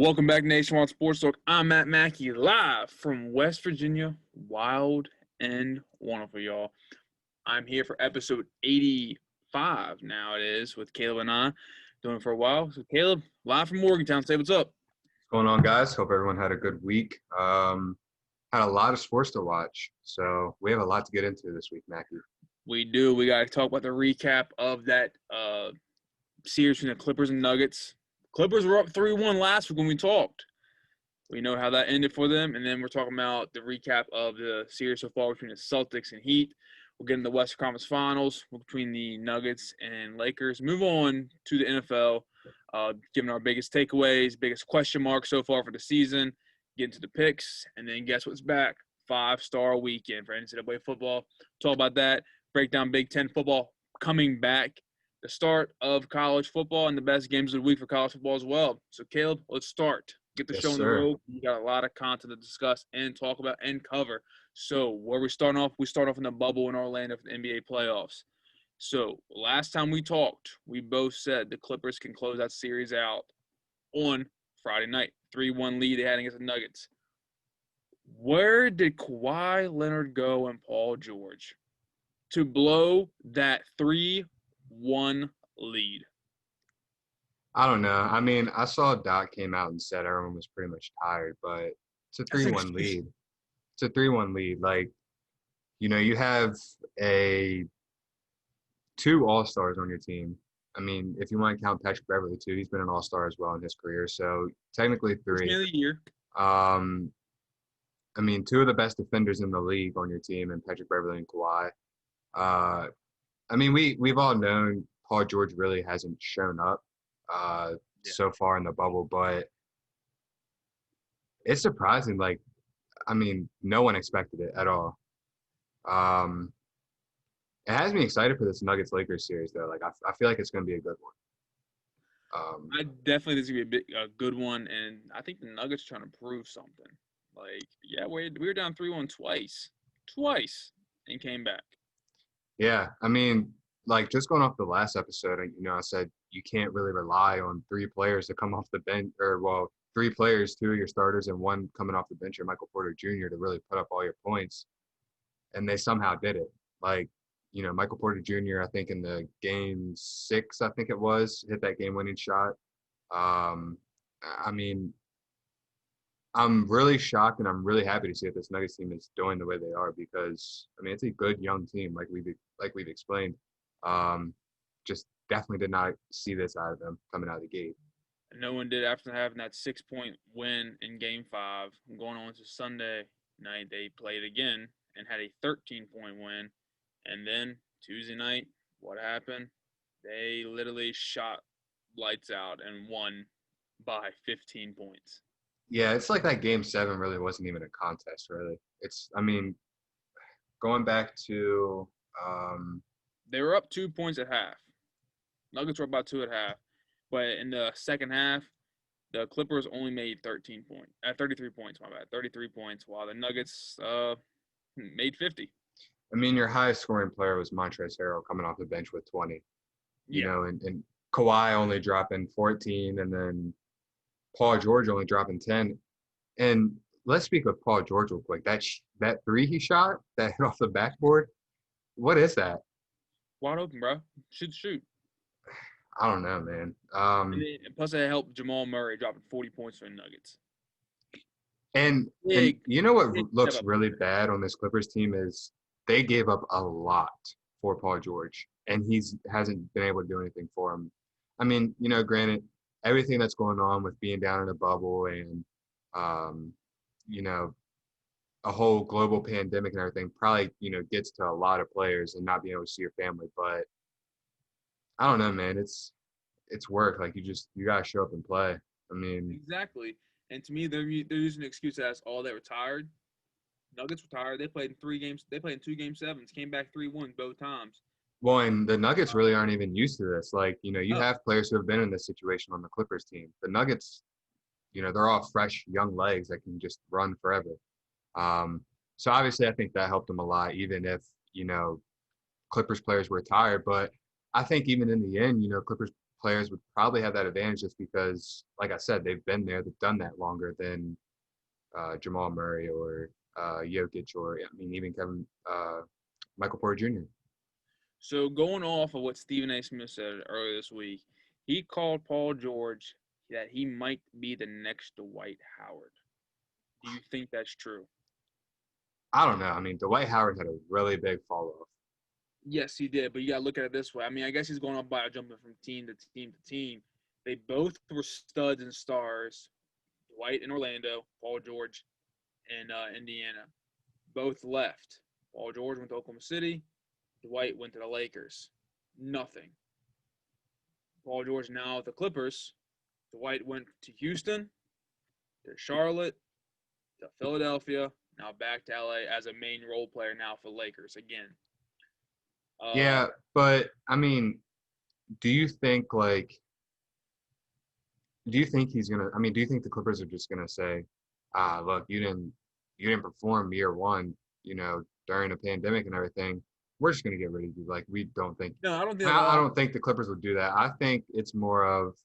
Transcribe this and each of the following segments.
Welcome back to Nationwide Sports Talk. I'm Matt Mackey, live from West Virginia. Wild and wonderful, y'all. I'm here for episode 85 now it is, with Caleb and I. Doing it for a while. So, Caleb, live from Morgantown. Say what's up. What's going on, guys? Hope everyone had a good week. Had a lot of sports to watch, so we have a lot to get into this week, Mackie. We do. We got to talk about the recap of that series between the Clippers and Nuggets. Clippers were up 3-1 last week when we talked. We know how that ended for them, and then we're talking about the recap of the series so far between the Celtics and Heat. We'll get in the Western Conference Finals between the Nuggets and Lakers. Move on to the NFL, giving our biggest takeaways, biggest question marks so far for the season, get into the picks, and then guess what's back? 5-star weekend for NCAA football. Talk about that. Break down Big Ten football coming back. The start of college football and the best games of the week for college football as well. So, Caleb, let's start. Get the show on the road. We got a lot of content to discuss and talk about and cover. So, where we start off in the bubble in Orlando for the NBA playoffs. So, last time we talked, we both said the Clippers can close that series out on Friday night. 3-1 lead they had against the Nuggets. Where did Kawhi Leonard go and Paul George to blow that 3-1 lead? I don't know. I mean, I saw Doc came out and said everyone was pretty much tired, but it's a 3-1 lead. It's a 3-1 lead. Like, you have two All-Stars on your team. I mean, if you want to count Patrick Beverley too, he's been an All-Star as well in his career. So technically three. Of the year. I mean, two of the best defenders in the league on your team, and Patrick Beverley and Kawhi. I mean, we've all known Paul George really hasn't shown up so far in the bubble, but it's surprising. Like, I mean, no one expected it at all. It has me excited for this Nuggets-Lakers series, though. Like, I feel like it's going to be a good one. I definitely think it's going to be a good one, and I think the Nuggets are trying to prove something. Like, yeah, we were down 3-1 twice, and came back. Yeah, I mean, like, just going off the last episode, I said you can't really rely on three players to come off the bench, three players, two of your starters and one coming off the bench, or Michael Porter Jr. to really put up all your points. And they somehow did it. Like, Michael Porter Jr., I think in the game 6, I think it was, hit that game-winning shot. I mean, I'm really shocked and I'm really happy to see that this Nuggets team is doing the way they are because, I mean, it's a good young team, like we've explained. Just definitely did not see this out of them coming out of the gate. No one did after having that 6-point win in Game 5. Going on to Sunday night, they played again and had a 13-point win. And then Tuesday night, what happened? They literally shot lights out and won by 15 points. Yeah, it's like that Game 7 really wasn't even a contest, really. I mean, going back to they were up 2 points at half. Nuggets were about 2 at half. But in the second half, the Clippers only made 33 points, my bad. 33 points, while the Nuggets made 50. I mean, your highest scoring player was Montrezl Harrell coming off the bench with 20. And Kawhi only dropping 14, and then Paul George only dropping 10. And let's speak of Paul George real quick. That three he shot, that hit off the backboard, what is that? Wide open, bro. Shoot. I don't know, man. Plus, it helped Jamal Murray dropping 40 points for the Nuggets. And you know what looks really bad on this Clippers team is they gave up a lot for Paul George, and he hasn't been able to do anything for him. I mean, granted, everything that's going on with being down in a bubble and, a whole global pandemic and everything probably, gets to a lot of players and not being able to see your family. But I don't know, man. It's work. Like, you got to show up and play. I mean. Exactly. And to me, they're using an excuse as, they were tired. Nuggets were tired. They played in 3 games. They played in 2 Game 7s, came back 3-1 both times. Well, and the Nuggets really aren't even used to this. Like, you have players who have been in this situation on the Clippers team. The Nuggets, they're all fresh, young legs that can just run forever. So obviously I think that helped them a lot, even if, Clippers players were tired. But I think even in the end, Clippers players would probably have that advantage just because, like I said, they've been there, they've done that longer than Jamal Murray or Jokic or I mean even Kevin Michael Porter Jr. So going off of what Stephen A. Smith said earlier this week, he called Paul George that he might be the next Dwight Howard. Do you think that's true? I don't know. I mean, Dwight Howard had a really big fall off. Yes, he did, but you got to look at it this way. I mean, I guess he's going up by jumping from team to team to team. They both were studs and stars. Dwight in Orlando, Paul George in Indiana. Both left. Paul George went to Oklahoma City. Dwight went to the Lakers. Nothing. Paul George now with the Clippers. Dwight went to Houston, to Charlotte, to Philadelphia, now back to LA as a main role player now for Lakers again. Yeah, but I mean, do you think he's gonna? I mean, do you think the Clippers are just gonna say, look, you didn't perform year one, during a pandemic and everything. We're just gonna get rid of you. Like, we don't think. No, I don't think I don't think the Clippers would do that. I think it's more of.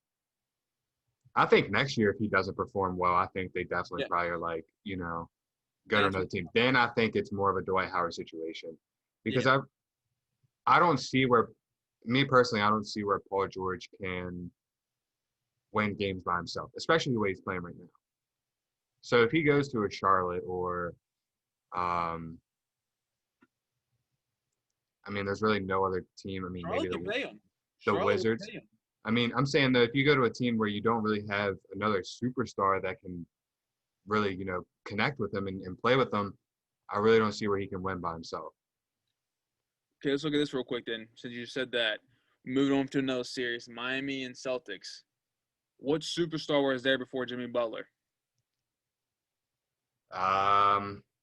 I think next year, if he doesn't perform well, I think they definitely probably are like, go to another team. Then I think it's more of a Dwight Howard situation because I don't see where, me personally, I don't see where Paul George can win games by himself, especially the way he's playing right now. So if he goes to a Charlotte or, I mean, there's really no other team. I mean, Charlotte maybe can pay him. the Wizards. I mean, I'm saying that if you go to a team where you don't really have another superstar that can really, connect with him and play with him, I really don't see where he can win by himself. Okay, let's look at this real quick then. Since you said that, moving on to another series, Miami and Celtics. What superstar was there before Jimmy Butler?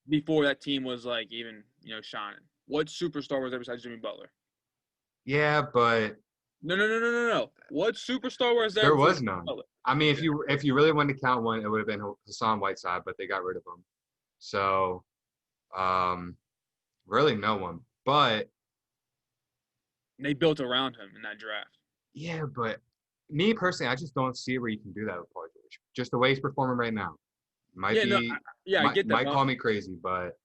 Before that team was like even, shining. What superstar was there besides Jimmy Butler? Yeah, but No. What superstar was there? There was none. Butler? I mean, if you really wanted to count one, it would have been Hassan Whiteside, but they got rid of him. So, really no one. But they built around him in that draft. Yeah, but me personally, I just don't see where you can do that with Paul George. Just the way he's performing right now. I get that. Might call me crazy, but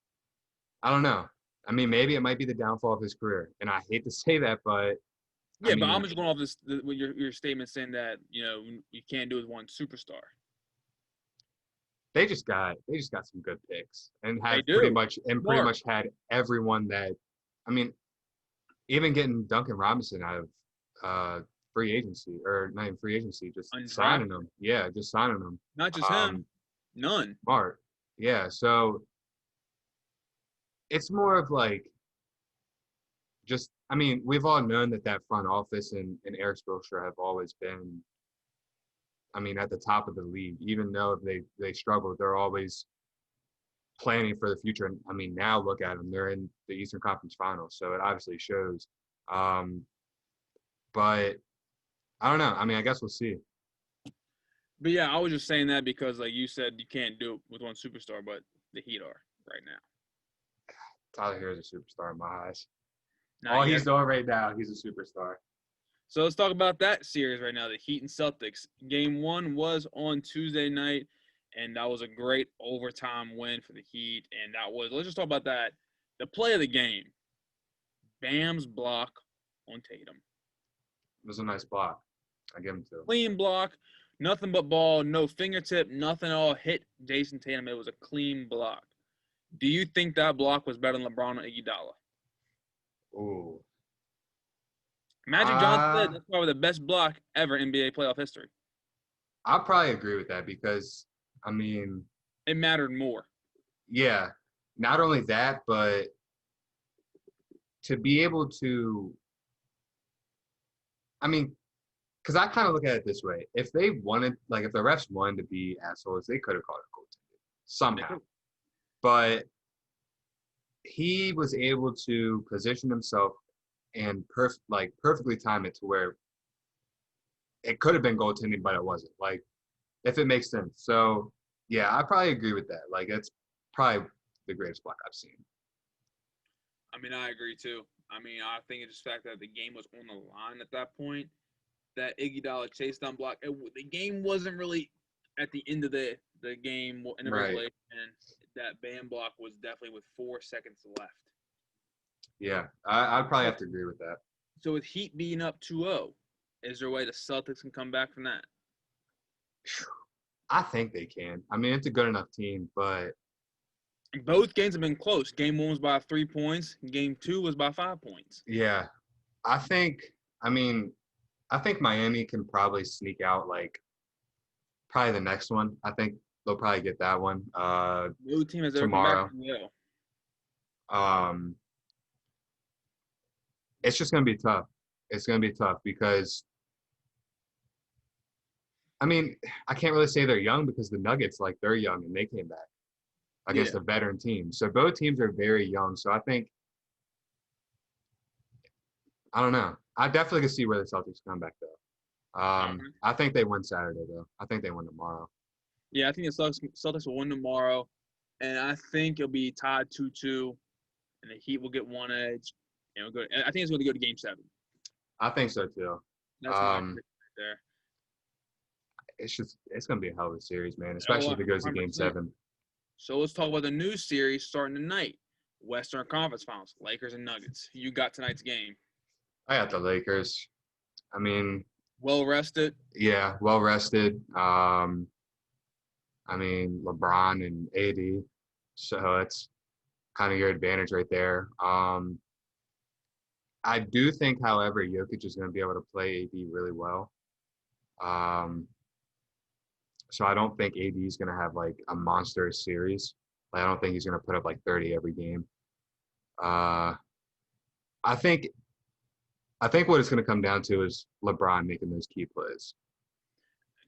I don't know. I mean, maybe it might be the downfall of his career, and I hate to say that, but yeah, but I'm just going off this with your statement saying that you can't do it with one superstar. They just got some good picks and had pretty much had everyone that. I mean, even getting Duncan Robinson out of free agency, or not even free agency, just signing him. Yeah, just signing him. Not just him. None. Smart. Yeah, so it's more of like just, I mean, we've all known that front office and Eric Spoelstra have always been, I mean, at the top of the league. Even though they struggle, they're always planning for the future. And I mean, now look at them. They're in the Eastern Conference Finals, so it obviously shows. But I don't know. I mean, I guess we'll see. But yeah, I was just saying that because, like you said, you can't do it with one superstar, but the Heat are right now. Tyler Herro is a superstar in my eyes. All he's doing right now, he's a superstar. So let's talk about that series right now, the Heat and Celtics. Game 1 was on Tuesday night, and that was a great overtime win for the Heat. And let's just talk about that. The play of the game, Bam's block on Tatum. It was a nice block. I give him to. Clean block, nothing but ball, no fingertip, nothing at all. Hit Jason Tatum. It was a clean block. Do you think that block was better than LeBron and Iguodala? Ooh. Magic Johnson said that's probably the best block ever in NBA playoff history. I'll probably agree with that because, I mean, it mattered more. Yeah. Not only that, but to be able to, I mean, because I kind of look at it this way. If they wanted, like, if the refs wanted to be assholes, they could have called it goaltending somehow. But he was able to position himself and perfectly time it to where it could have been goaltending, but it wasn't. Like, if it makes sense. So, yeah, I probably agree with that. Like, it's probably the greatest block I've seen. I mean, I agree too. I mean, I think it's just the fact that the game was on the line at that point. that Iguodala chase down block. The game wasn't really at the end of the game in the Right. regulation. That Bam block was definitely with 4 seconds left. Yeah, I'd probably have to agree with that. So with Heat being up 2-0, is there a way the Celtics can come back from that? I think they can. I mean, it's a good enough team, but Both games have been close. Game 1 was by 3 points. Game 2 was by 5 points. yeah, I think Miami can probably sneak out like probably the next one. I think they'll probably get that one No team has ever tomorrow. come back from 0. It's just gonna be tough. It's gonna be tough because I mean, I can't really say they're young because the Nuggets, like, they're young and they came back against a veteran team. So both teams are very young. So I think, I don't know. I definitely can see where the Celtics come back though. I think they win Saturday though. I think they win tomorrow. Yeah, I think the Celtics will win tomorrow, and I think it'll be tied 2-2, and the Heat will get one edge. And I think it's going to go to Game 7. I think so too. That's my prediction right there. It's gonna be a hell of a series, man. Especially if it goes to Game 7. So let's talk about the new series starting tonight. Western Conference Finals, Lakers and Nuggets. You got tonight's game. I got the Lakers. I mean, well rested. Yeah, well rested. I mean, LeBron and AD, so that's kind of your advantage right there. I do think, however, Jokic is going to be able to play AD really well. So I don't think AD is going to have like a monster series. Like, I don't think he's going to put up like 30 every game. I think what it's going to come down to is LeBron making those key plays.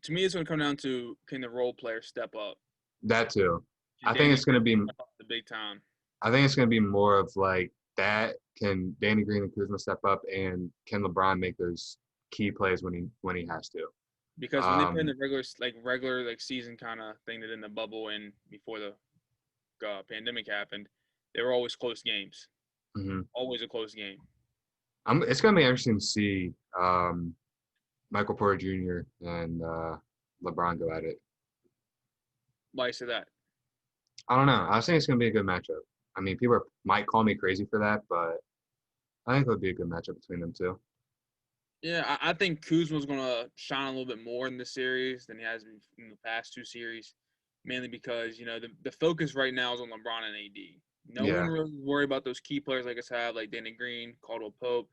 To me, it's going to come down to, can the role players step up? That too. I think it's going to be the big time. I think it's going to be more of like that. Can Danny Green and Kuzma step up, and can LeBron make those key plays when he has to? Because when they play in the regular season kind of thing that in the bubble and before the pandemic happened, they were always close games. Mm-hmm. Always a close game. It's going to be interesting to see Michael Porter Jr. and LeBron go at it. Why you say that? I don't know. I was saying it's going to be a good matchup. I mean, people might call me crazy for that, but I think it'll be a good matchup between them two. Yeah, I think Kuzma's going to shine a little bit more in this series than he has in the past 2 series, mainly because, the focus right now is on LeBron and AD. No one really worry about those key players like I have, like Danny Green, Caldwell Pope,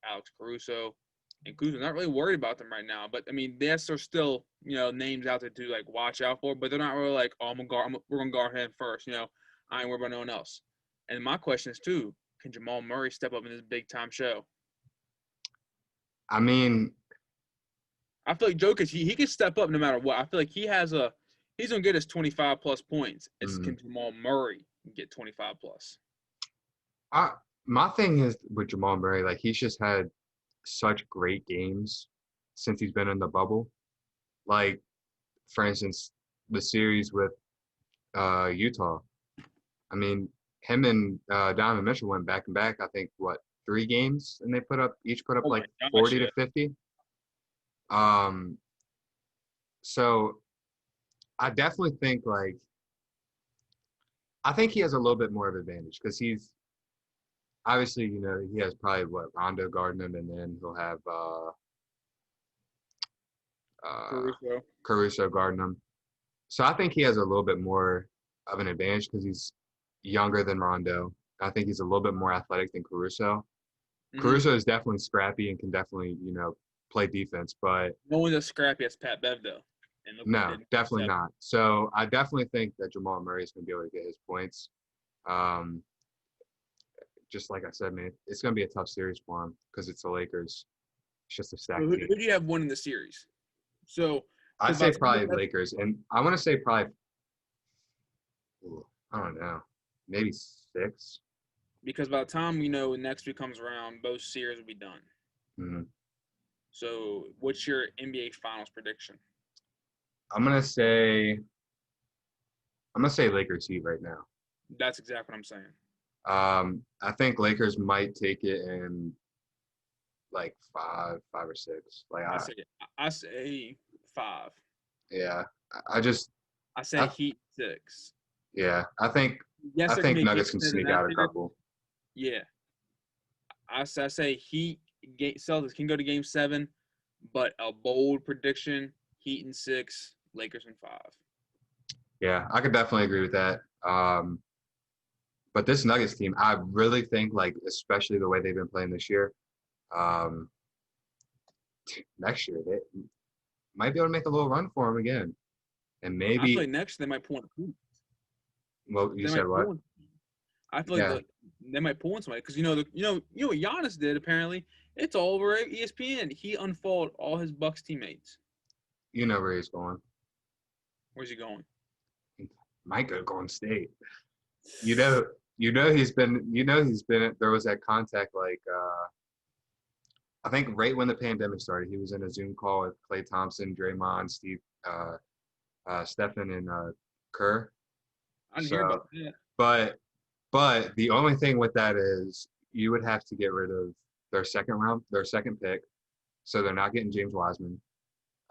Alex Caruso, and Kuzma. Not really worried about them right now. But, I mean, yes, there's still, names out there to, like, watch out for, but they're not really like, oh, we're going to guard him first. I ain't worried about no one else. And my question is, too, can Jamal Murray step up in this big-time show? I mean, I feel like Jokic, he can step up no matter what. I feel like he's going to get his 25-plus points. Can Jamal Murray get 25-plus? My thing is with Jamal Murray, like, he's just had such great games since he's been in the bubble. Like, for instance, the series with Utah. I mean, him and Donovan Mitchell went back and back, I think, 3 games, and they each put up 40 to 50. So I definitely think I think he has a little bit more of an advantage because he's obviously, he has probably Rondo guarding him, and then he'll have Caruso guarding him. So I think he has a little bit more of an advantage because he's younger than Rondo. I think he's a little bit more athletic than Caruso. Mm-hmm. Caruso is definitely scrappy and can definitely, play defense, but no one's as scrappy as Pat Bev though. No, definitely not. So I definitely think that Jamal Murray is going to be able to get his points. Just like I said, man, it's going to be a tough series for him because it's the Lakers. It's just a stacked team. Who do you have winning the series? So I'd say probably Lakers, and I want to say probably, I don't know, maybe 6. Because by the time next week comes around, both series will be done. Mm-hmm. So what's your NBA Finals prediction? I'm gonna say Lakers Heat right now. That's exactly what I'm saying. I think Lakers might take it in like five or six. Like I say 5. yeah, I just I say I Heat 6. yeah, I Yes, there can think be a game Nuggets can 7 sneak that out a series. couple. Yeah, I say Heat. Celtics can go to game 7, but a bold prediction: Heat in 6, Lakers in 5. Yeah, I could definitely agree with that. But this Nuggets team, I really think like especially the way they've been playing this year, um, next year they might be able to make a little run for them again. And I feel maybe, like next they might pull in. well, you They said might what? pull in. I feel Yeah, like they might pull in somebody because you know what Giannis did apparently. It's all over ESPN. He unfollowed all his Bucks teammates. you know where he's going. Where's he going? Might go to Golden State. You know, he's been. There was that contact like I think right when the pandemic started, he was in a Zoom call with Klay Thompson, Draymond, Stephen, and Kerr. I didn't hear So, about that. but the only thing with that is you would have to get rid of their second pick, so they're not getting James Wiseman.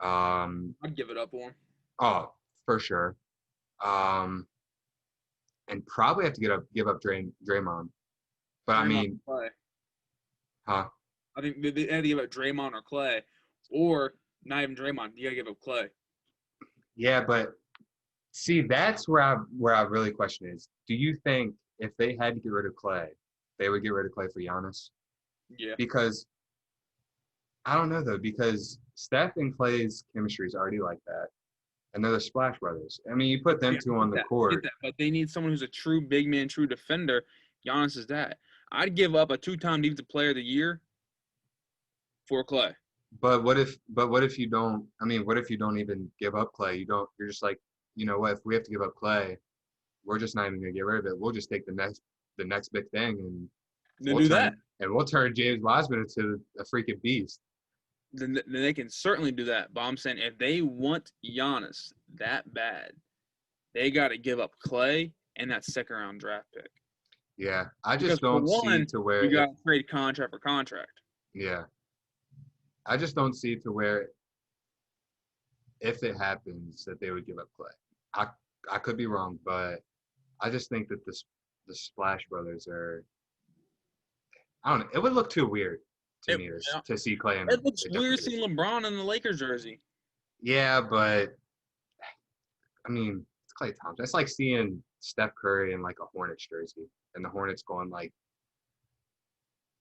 I'd give it up on him. Oh, for sure. Um, and probably have to give up Draymond. But I Draymond mean, or Clay. huh? I think they had to give up Draymond or Clay, or not even Draymond. You gotta give up Clay. Yeah, but see, that's where I really question is: do you think if they had to get rid of Clay, they would get rid of Clay for Giannis? Yeah. Because I don't know though, because Steph and Clay's chemistry is already like that, and they're the Splash Brothers. I mean, you put them Yeah, two on the I get court, that, but they need someone who's a true big man, true defender. Giannis is that. I'd give up a 2-time Defensive Player of the Year for Clay. but what if you don't? I mean, what if you don't even give up Clay? You don't. You're just like, you know what? If we have to give up Clay, we're just not even gonna get rid of it. We'll just take the next big thing, and Then do that. we'll turn James Wiseman into a freaking beast. Then they can certainly do that. But I'm saying if they want Giannis that bad, they got to give up Clay and that second round draft pick. Yeah, I Because just for don't see one, to where you if got to trade contract for contract. yeah, I just don't see to where if it happens that they would give up Clay. I I could be wrong, but I just think that the Splash Brothers are I don't know. It would look too weird to It, me to see Clay in it looks a different weird seeing position. LeBron in the Lakers jersey. Yeah, but I mean, it's Clay Thompson. It's like seeing Steph Curry in like a Hornets jersey, and the Hornets going like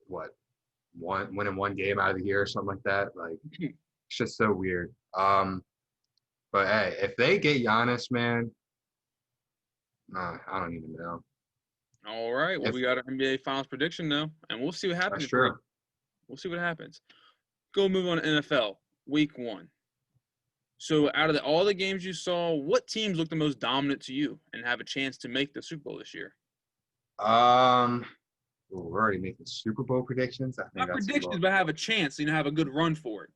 what winning one game out of the year or something like that. Like it's just so weird. But hey, if they get Giannis, man, I don't even know. All right. Well, If we got an NBA Finals prediction now, and we'll see what happens that's in 3. true. We'll see what happens. Go move on to NFL Week 1. So, out of all the games you saw, what teams look the most dominant to you and have a chance to make the Super Bowl this year? Well, we're already making Super Bowl predictions. I think Not that's a predictions, little. but have a chance. Have a good run for it.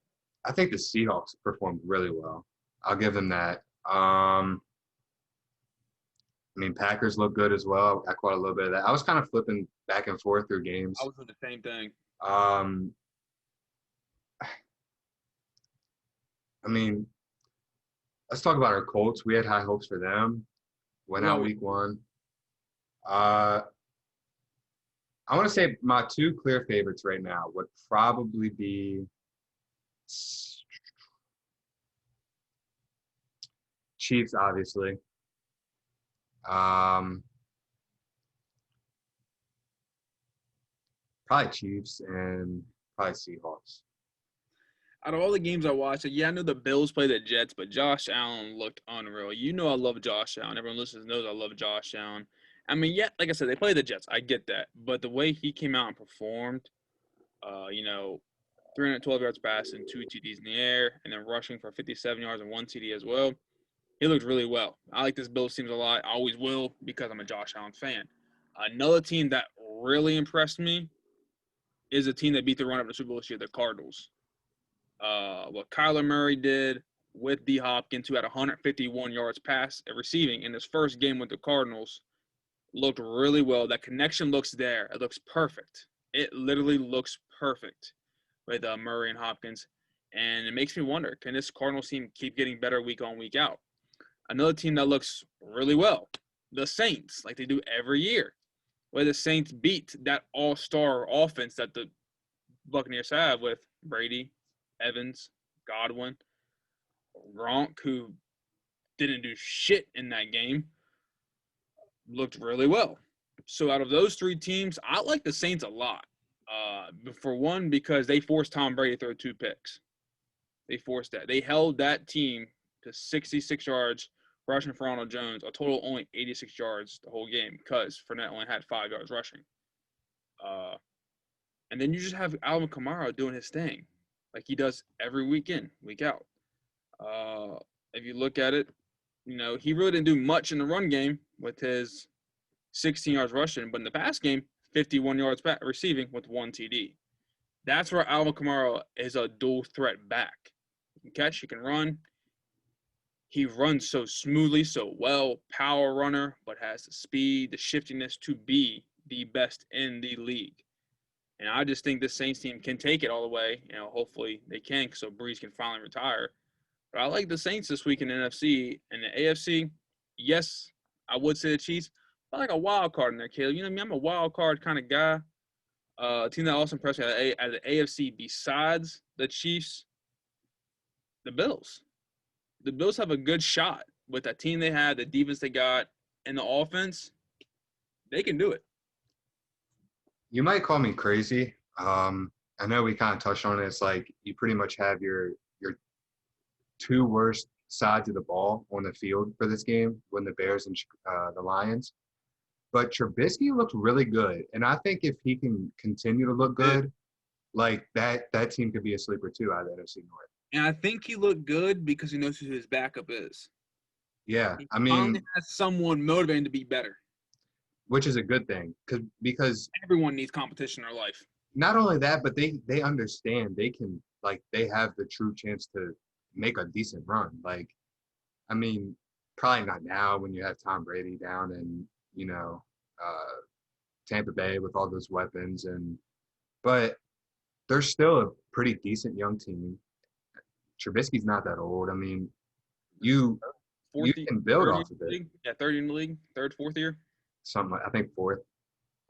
I think the Seahawks performed really well. I'll give them that. I mean, Packers look good as well. I caught a little bit of that. I was kind of flipping back and forth through I games. was doing the same thing. Um, I mean, let's talk about our Colts. We had high hopes for them. Went What out about we? week 1. Uh, I want to say my 2 clear favorites right now would probably be Chiefs, obviously. Um, Probably Chiefs and probably Seahawks. Out of all the games I watched, I know the Bills play the Jets, but Josh Allen looked unreal. You know I love Josh Allen. Everyone listening knows I love Josh Allen. I mean, yeah, like I said, they play the Jets. I get that. But the way he came out and performed, 312 yards passing, 2 TDs in the air, and then rushing for 57 yards and 1 TD as well. He looked really well. I like this Bills team a lot. I always will because I'm a Josh Allen fan. Another team that really impressed me is a team that beat the run up in the Super Bowl this year, the Cardinals. What Kyler Murray did with D Hopkins, who had 151 yards pass receiving in his first game with the Cardinals, looked really well. That connection looks there. It looks perfect. It literally looks perfect. with Murray and Hopkins. And it makes me wonder, can this Cardinals team keep getting better week on, week out? Another team that looks really well, the Saints, like they do every year, where the Saints beat that all-star offense that the Buccaneers have with Brady, Evans, Godwin, Gronk, who didn't do shit in that game, looked really well. So out of those three teams, I like the Saints a lot. For one, because they forced Tom Brady to throw 2 picks. They forced that. They held that team to 66 yards rushing for Ronald Jones, a total of only 86 yards the whole game because Fournette only had 5 yards rushing. And then you just have Alvin Kamara doing his thing like he does every week in, week out. If you look at it, he really didn't do much in the run game with his 16 yards rushing, but in the pass game, 51 yards back receiving with 1 TD. That's where Alvin Kamara is a dual threat back. He can catch, he can run. He runs so smoothly, so well, power runner, but has the speed, the shiftiness to be the best in the league. And I just think this Saints team can take it all the way. Hopefully they can so Breeze can finally retire. But I like the Saints this week in the NFC. And the AFC, yes, I would say the Chiefs. I like a wild card in there, Caleb. You know what I mean? I'm a wild card kind of guy. A team that also impressed me at the AFC besides the Chiefs, the Bills. The Bills have a good shot with that team they had, the defense they got, and the offense. They can do it. You might call me crazy. I know we kind of touched on it. It's like you pretty much have your 2 worst sides of the ball on the field for this game when the Bears and the Lions. But Trubisky looked really good. And I think if he can continue to look good, like that team could be a sleeper too out of the NFC North. And I think he looked good because he knows who his backup is. Yeah, He I mean, finally has someone motivating to be better. which is a good thing because Everyone needs competition in their life. not only that, but they understand they can they have the true chance to make a decent run. Like, I mean, probably not now when you have Tom Brady down and Tampa Bay with all those weapons but they're still a pretty decent young team. Trubisky's not that old. I mean, you can build off of it. Yeah, third in the league, third, fourth year. Something I think 4th.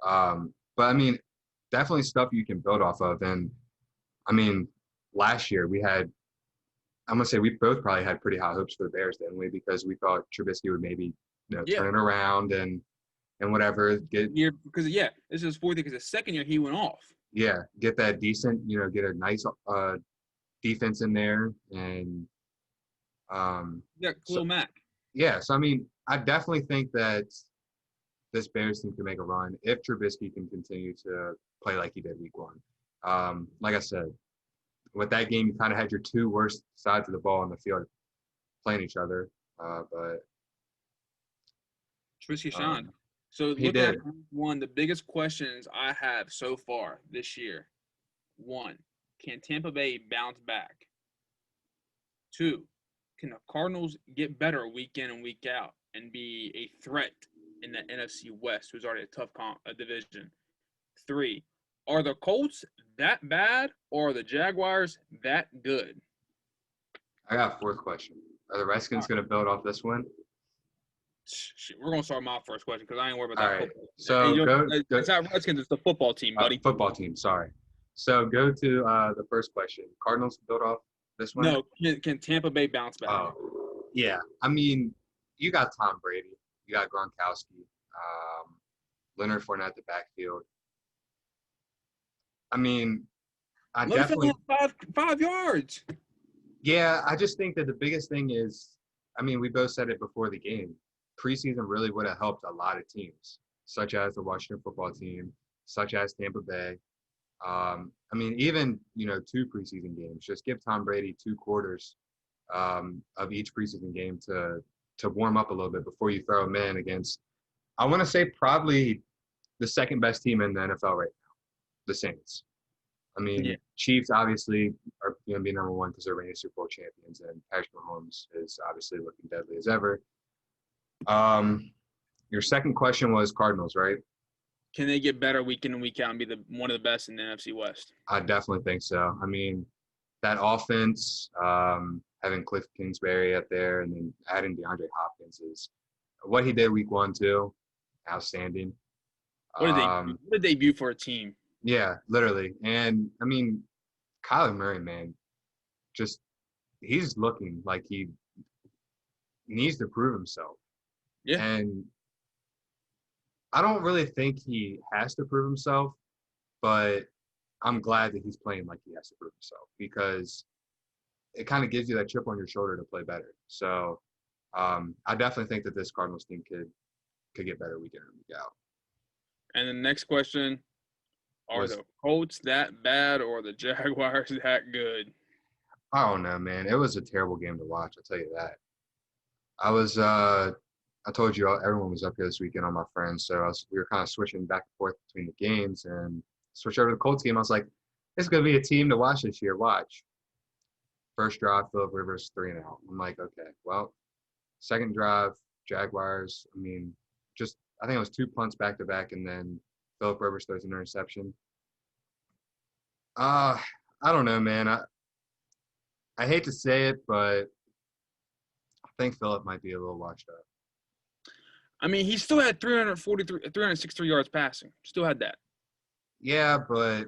But I mean, definitely stuff you can build off of. And I mean, last year I'm gonna say we both probably had pretty high hopes for the Bears, didn't we? Because we thought Trubisky would maybe turn it around and whatever. This is his 4th year because the second year he went off. Yeah, get that decent, get a nice defense in there and Khalil Mack. Yeah, so I mean, I definitely think that this Bears team can make a run if Trubisky can continue to play like he did week 1. Like I said, with that game, you kind of had your 2 worst sides of the ball on the field playing each other. But Trubisky shined. So he looking at did. one of the biggest questions I have so far this year. 1, can Tampa Bay bounce back? 2, can the Cardinals get better week in and week out and be a threat in the NFC West, who's already a tough division? 3, are the Colts that bad or are the Jaguars that good? I got a 4th question. Are the Redskins going to build off this one? We're going to start my first question because I ain't worried about that. All right. Football. So it's not Redskins, it's the football team, buddy. Football team, sorry. So go to the first question. Cardinals build off this one? No, can Tampa Bay bounce back? Oh, yeah. I mean, you got Tom Brady. You got Gronkowski. Leonard Fournette the backfield. I mean, I definitely have 5 yards. Yeah, I just think that the biggest thing is, I mean, we both said it before the game. Preseason really would have helped a lot of teams, such as the Washington football team, such as Tampa Bay. I mean, even 2 preseason games. Just give Tom Brady 2 quarters of each preseason game to warm up a little bit before you throw him in against, I want to say, probably the second best team in the NFL right now, the Saints. I mean, Chiefs obviously are going to be number 1 because they're reigning Super Bowl champions, and Patrick Mahomes is obviously looking deadly as ever. Your second question was Cardinals, right? Can they get better week in and week out and be one of the best in the NFC West? I definitely think so. I mean, that offense, having Cliff Kingsbury up there and then adding DeAndre Hopkins is what he did week 1 too. Outstanding. What did they view for a team? Yeah, literally. And I mean, Kyler Murray, man, just he's looking like he needs to prove himself. Yeah. And I don't really think he has to prove himself, but I'm glad that he's playing like he has to prove himself because it kind of gives you that chip on your shoulder to play better. So I definitely think that this Cardinals team could get better week in and week out. And the next question, are the Colts that bad or the Jaguars that good? I don't know, man. It was a terrible game to watch, I'll tell you that. I told you everyone was up here this weekend, all my friends, so we were kind of switching back and forth between the games and switch over to the Colts game. I was like, this is going to be a team to watch this year. Watch. First drive, Phillip Rivers, 3-and-out. I'm like, okay, well, second drive, Jaguars. I mean, I think it was 2 punts back-to-back, and then Phillip Rivers throws an interception. I don't know, man. I hate to say it, but I think Phillip might be a little washed up. I mean, he still had 363 yards passing. Still had that. Yeah, but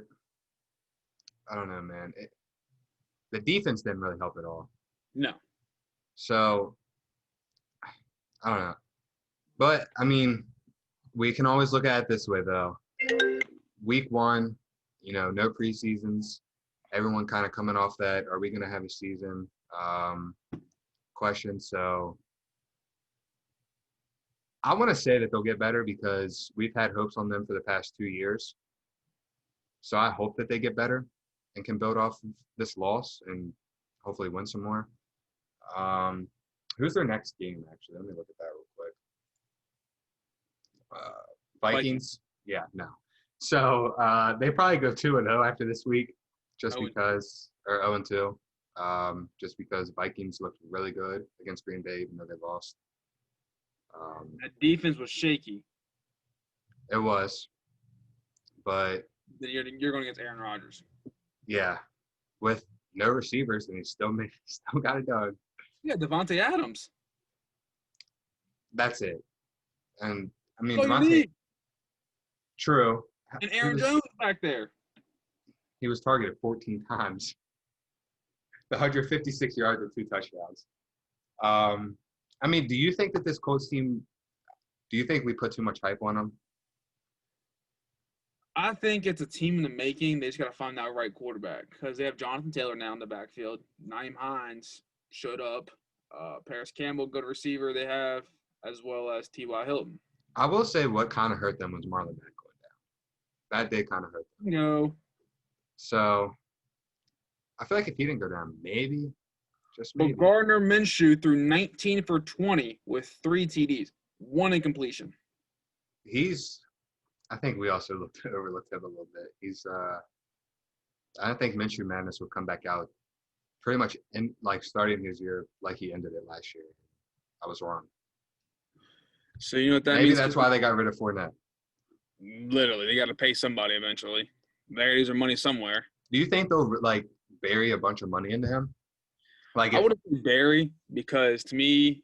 I don't know, man. The defense didn't really help at all. No. So, I don't know. But, I mean, we can always look at it this way, though. Week 1, no preseasons. Everyone kind of coming off that, are we going to have a season question. So, I want to say that they'll get better because we've had hopes on them for the past 2 years. So I hope that they get better and can build off of this loss and hopefully win some more. Who's their next game, actually? Let me look at that real quick. Vikings? Yeah, no. So they probably go 2-0 after this week just because – or 0-2 just because Vikings looked really good against Green Bay even though they lost. That defense was shaky. It was. But – you're going against Aaron Rodgers. Yeah, with no receivers, and he still got it done. Yeah, Devontae Adams. That's it. And I mean, Devontae. True. And Aaron Jones back there. He was targeted 14 times. 156 yards and 2 touchdowns. I mean, do you think that this Colts team? Do you think we put too much hype on them? I think it's a team in the making. They just got to find that right quarterback because they have Jonathan Taylor now in the backfield. Nyheim Hines showed up. Paris Campbell, good receiver they have, as well as T.Y. Hilton. I will say what kind of hurt them was Marlon Mack going down. That did kind of hurt them. No. So I feel like if he didn't go down, maybe, just maybe. But Gardner Minshew threw 19 for 20 with 3 TDs, 1 incompletion. I think we also overlooked him a little bit. I don't think Minshew Madness will come back out pretty much starting his year like he ended it last year. I was wrong. So you know what that means? Maybe means? That's why they got rid of Fournette. Literally, they got to pay somebody eventually. They got to use their money somewhere. Do you think they'll bury a bunch of money into him? I would have bury because to me,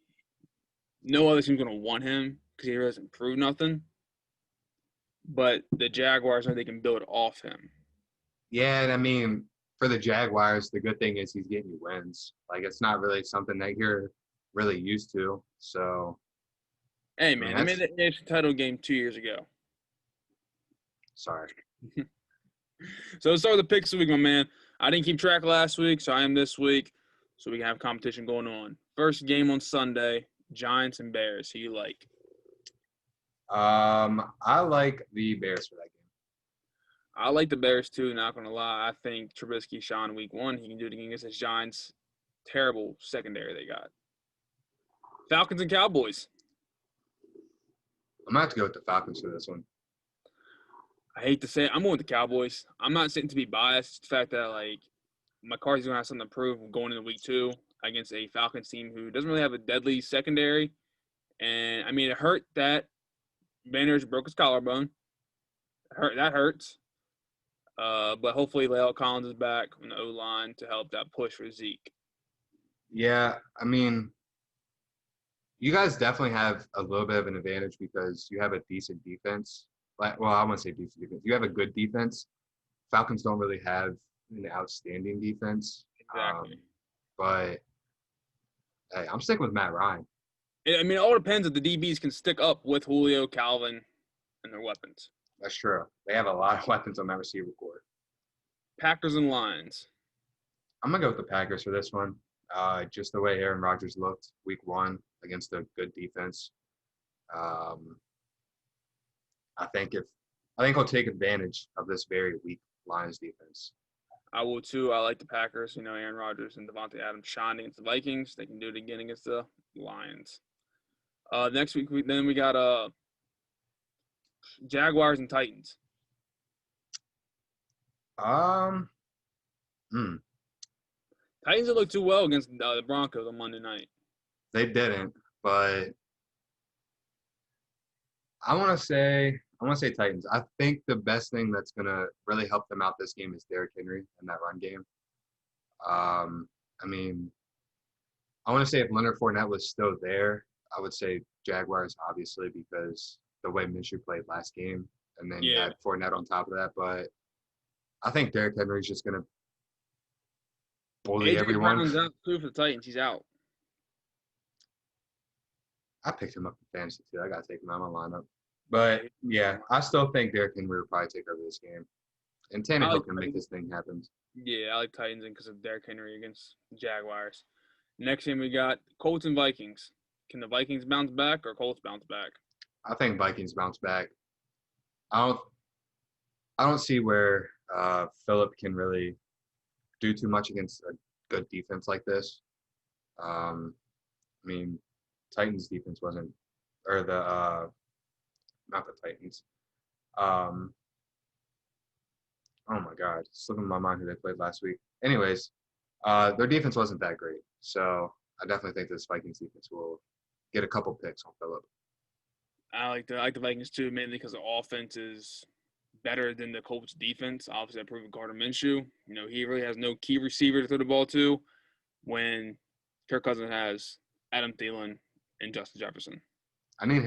no other team's going to want him because he hasn't proved nothing. But the Jaguars know they can build off him. Yeah, and I mean, for the Jaguars, the good thing is he's getting you wins. It's not really something that you're really used to. So, hey, man, they made the AFC title game 2 years ago. Sorry. So let's start with the picks this week, my man. I didn't keep track last week, so I am this week, so we can have competition going on. First game on Sunday, Giants and Bears. Who you like? I like the Bears for that game. I like the Bears too, not going to lie. I think Trubisky shot in week 1. He can do it against this Giants' terrible secondary they got. Falcons and Cowboys. I'm going to have to go with the Falcons for this one. I hate to say it. I'm going with the Cowboys. I'm not saying to be biased. It's the fact that, McCarthy's going to have something to prove going into week 2 against a Falcons team who doesn't really have a deadly secondary. And, I mean, it hurt that Banners broke his collarbone. That hurts. But hopefully La'el Collins is back on the O-line to help that push for Zeke. Yeah, I mean, you guys definitely have a little bit of an advantage because you have a decent defense. Like, well, I wouldn't say decent defense. You have a good defense. Falcons don't really have an outstanding defense. Exactly. But hey, I'm sticking with Matt Ryan. I mean, it all depends if the DBs can stick up with Julio, Calvin, and their weapons. That's true. They have a lot of weapons on that receiver core. Packers and Lions. I'm gonna go with the Packers for this one. Just the way Aaron Rodgers looked week 1 against a good defense. Um, I think he'll take advantage of this very weak Lions defense. I will too. I like the Packers. You know, Aaron Rodgers and Devontae Adams shined against the Vikings. They can do it again against the Lions. Next week, we got Jaguars and Titans. Um, Titans didn't look too well against the Broncos on Monday night. They didn't, but I want to say Titans. I think the best thing that's gonna really help them out this game is Derrick Henry in that run game. I mean, I want to say if Leonard Fournette was still there, I would say Jaguars, obviously, because the way Minshew played last game, and then you had Fournette on top of that. But I think Derrick Henry's just gonna bully AJ everyone. Brown's out too for the Titans. He's out. I picked him up in fantasy too. I gotta take him out of my lineup. But yeah, I still think Derrick Henry will probably take over this game, and Tannehill can make this thing happen. Yeah, I like Titans because of Derrick Henry against Jaguars. Next game we got Colts and Vikings. Can the Vikings bounce back or Colts bounce back? I think Vikings bounce back. I don't see where Phillip can really do too much against a good defense like this. I mean, Titans defense wasn't, or not the Titans. Oh my God, it's slipping my mind who they played last week. Anyways, their defense wasn't that great, so I definitely think this Vikings defense will get a couple picks on Phillip. I like the Vikings too, mainly because the offense is better than the Colts defense. Obviously, I proved Gardner Minshew. You know, he really has no key receiver to throw the ball to when Kirk Cousins has Adam Thielen and Justin Jefferson. I need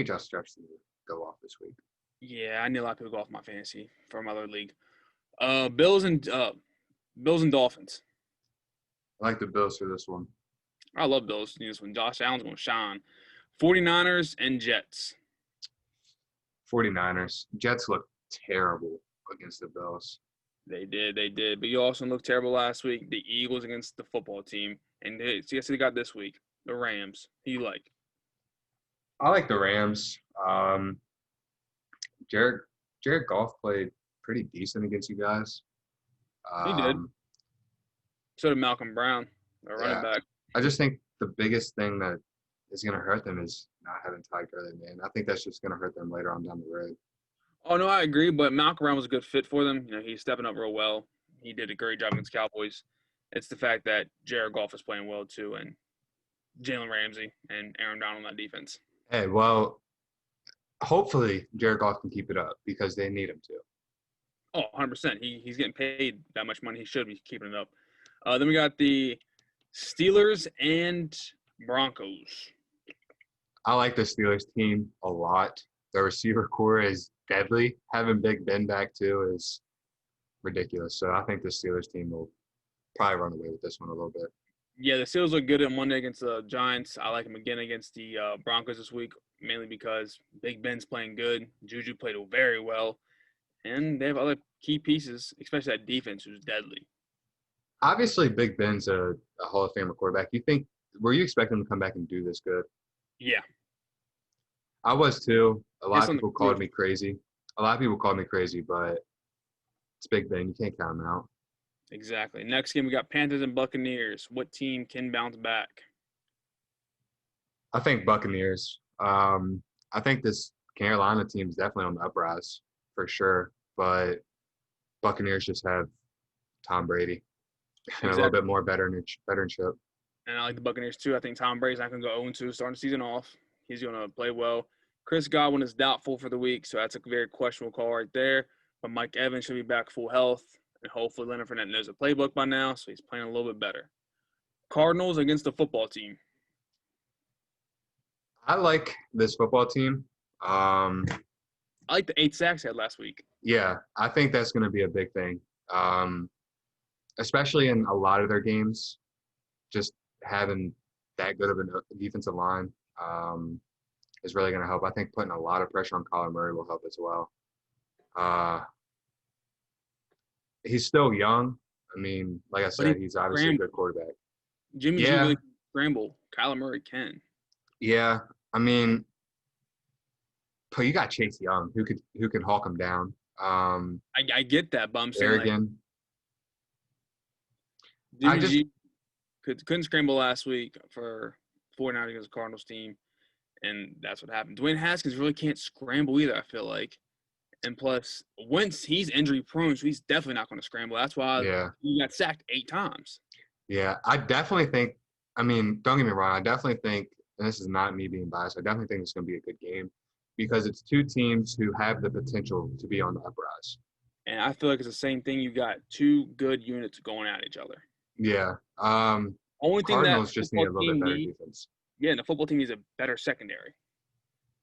Justin Jefferson to go off this week. Yeah, I need a lot of people go off my fantasy from my other league. Bills and Dolphins. I like the Bills for this one. I love Bills. This one, Josh Allen's going to shine. 49ers and Jets. 49ers. Jets look terrible against the Bills. They did. But you also looked terrible last week. The Eagles against the football team. And guess they got this week? The Rams. Who you like? I like the Rams. Jared Goff played pretty decent against you guys. He did. So did Malcolm Brown, our running back. I just think the biggest thing that is going to hurt them is not having Ty Gurley, man. I think that's just going to hurt them later on down the road. Oh, no, I agree. But Malcolm Brown was a good fit for them. You know, he's stepping up real well. He did a great job against Cowboys. It's the fact that Jared Goff is playing well, too, and Jalen Ramsey and Aaron Donald on that defense. Hey, well, hopefully Jared Goff can keep it up because they need him to. Oh, 100%. He's getting paid that much money. He should be keeping it up. Then we got the Steelers and Broncos. I like the Steelers team a lot. The receiver core is deadly. Having Big Ben back, too, is ridiculous. So I think the Steelers team will probably run away with this one a little bit. Yeah, the Steelers look good on Monday against the Giants. I like them again against the Broncos this week, mainly because Big Ben's playing good. Juju played very well. And they have other key pieces, especially that defense, who's deadly. Obviously, Big Ben's a Hall of Famer quarterback. Were you expecting him to come back and do this good? Yeah. I was too. A lot of people called me crazy. But it's Big Ben. You can't count him out. Exactly. Next game, we got Panthers and Buccaneers. What team can bounce back? I think Buccaneers. I think this Carolina team is definitely on the uprise for sure, but Buccaneers just have Tom Brady and a little bit more veteranship. And I like the Buccaneers too. I think Tom Brady's not going to go 0-2 starting the season off. He's going to play well. Chris Godwin is doubtful for the week, so that's a very questionable call right there. But Mike Evans should be back full health, and hopefully Leonard Fournette knows the playbook by now, so he's playing a little bit better. Cardinals against the football team. I like this football team. I like the 8 sacks he had last week. Yeah, I think that's going to be a big thing, especially in a lot of their games. Just having that good of a defensive line is really going to help. I think putting a lot of pressure on Kyler Murray will help as well. He's still young. I mean, like I said, he's obviously a good quarterback. Jimmy G really can scramble. Kyler Murray can. Yeah, I mean, but you got Chase Young who could hawk him down. I get that, but I'm saying Arrogant. Jimmy G couldn't scramble last week for 49ers against the Cardinals team, and that's what happened. Dwayne Haskins really can't scramble either, I feel like. And plus, Wentz, he's injury prone, so he's definitely not going to scramble. That's why he got sacked 8 times. Yeah, I definitely think – I mean, don't get me wrong. I definitely think – and this is not me being biased. I definitely think it's going to be a good game because it's 2 teams who have the potential to be on the uprise. And I feel like it's the same thing. You got 2 good units going at each other. Yeah. Only thing Cardinals just need a little bit better defense. Yeah, and the football team needs a better secondary.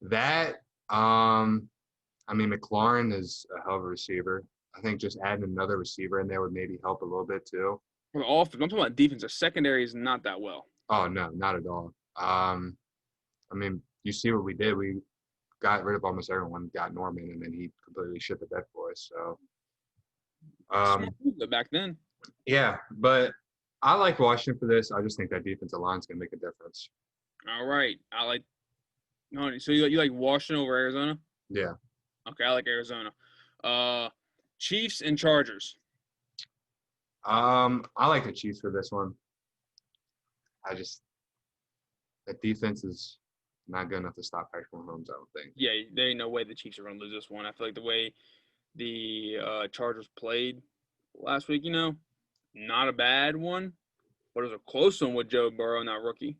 That I mean, McLaurin is a hell of a receiver. I think just adding another receiver in there would maybe help a little bit too. For the offense, I'm talking about defense. The secondary is not that well. Oh, no, not at all. I mean, you see what we did. We got rid of almost everyone, got Norman, and then he completely shit the bed for us. So, back then. Yeah, but I like Washington for this. I just think that defensive line is going to make a difference. All right. So you like Washington over Arizona? Yeah. Okay, I like Arizona. Chiefs and Chargers. I like the Chiefs for this one. The defense is not good enough to stop Patrick Mahomes, I don't think. Yeah, there ain't no way the Chiefs are going to lose this one. I feel like the way the Chargers played last week, not a bad one, but it was a close one with Joe Burrow, not rookie.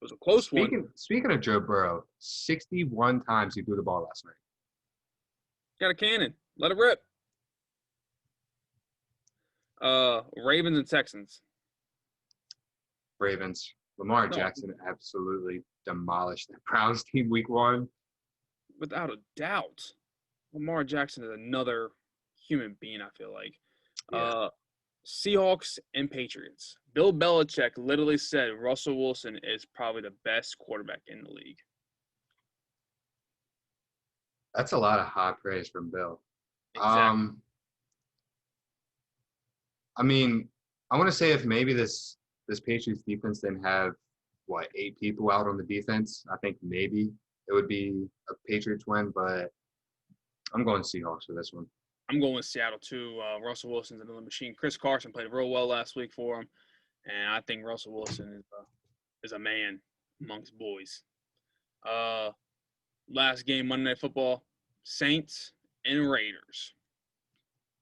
It was a close one. Speaking of Joe Burrow, 61 times he threw the ball last night. Got a cannon. Let it rip. Ravens and Texans. Ravens. Lamar Jackson absolutely demolished the Browns team week 1. Without a doubt. Lamar Jackson is another human being, I feel like. Yeah. Seahawks and Patriots. Bill Belichick literally said Russell Wilson is probably the best quarterback in the league. That's a lot of high praise from Bill. Exactly. I mean, I want to say if maybe this Patriots defense didn't have, 8 people out on the defense, I think maybe it would be a Patriots win, but I'm going Seahawks for this one. I'm going with Seattle too. Russell Wilson's another machine. Chris Carson played real well last week for him, and I think Russell Wilson is a man amongst boys. Last game, Monday Night Football, Saints and Raiders.